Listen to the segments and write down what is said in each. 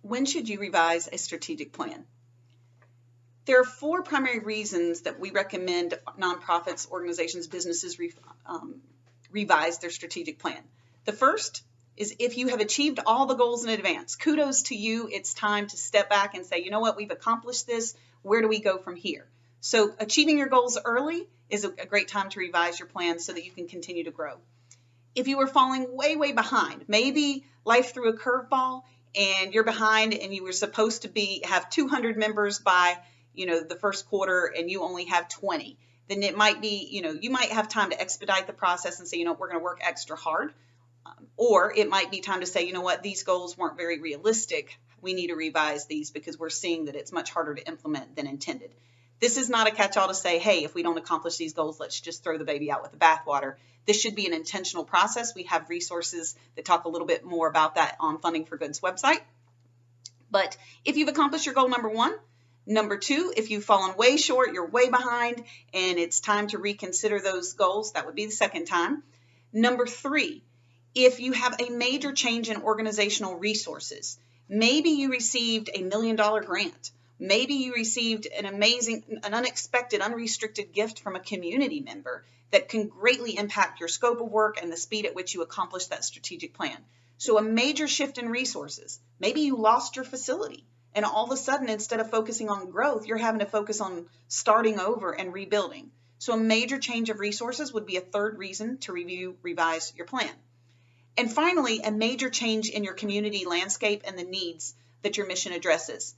When should you revise a strategic plan? There are 4 primary reasons that we recommend nonprofits, organizations, businesses revise their strategic plan. The first is if you have achieved all the goals in advance. Kudos to you. It's time to step back and say, you know what, we've accomplished this. Where do we go from here? So achieving your goals early is a great time to revise your plan so that you can continue to grow. If you were falling way, way behind, maybe life threw a curveball and you're behind and you were supposed to have 200 members by, the first quarter and you only have 20, then it might be, you might have time to expedite the process and say, we're going to work extra hard. Or it might be time to say, these goals weren't very realistic. We need to revise these because we're seeing that it's much harder to implement than intended. This is not a catch-all to say, hey, if we don't accomplish these goals, let's just throw the baby out with the bathwater. This should be an intentional process. We have resources that talk a little bit more about that on Funding for Good's website. But if you've accomplished your goal number 1, number 2, if you've fallen way short, you're way behind, and it's time to reconsider those goals, that would be the second time. Number 3, if you have a major change in organizational resources, maybe you received a $1 million grant. Maybe you received an unexpected, unrestricted gift from a community member that can greatly impact your scope of work and the speed at which you accomplish that strategic plan. So a major shift in resources. Maybe you lost your facility and all of a sudden, instead of focusing on growth, you're having to focus on starting over and rebuilding. So a major change of resources would be a third reason to revise your plan. And finally, a major change in your community landscape and the needs that your mission addresses.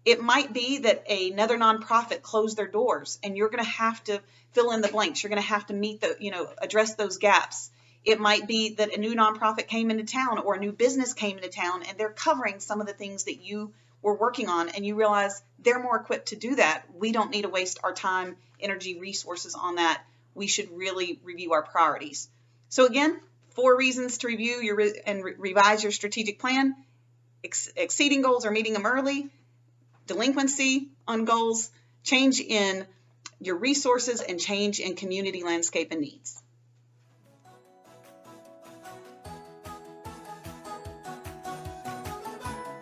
It might be that another nonprofit closed their doors and you're going to have to fill in the blanks. You're going to have to address those gaps. It might be that a new nonprofit came into town or a new business came into town and they're covering some of the things that you were working on and you realize they're more equipped to do that. We don't need to waste our time, energy, resources on that. We should really review our priorities. So again, 4 reasons to review and revise your strategic plan: exceeding goals or meeting them early, delinquency on goals, change in your resources, and change in community landscape and needs.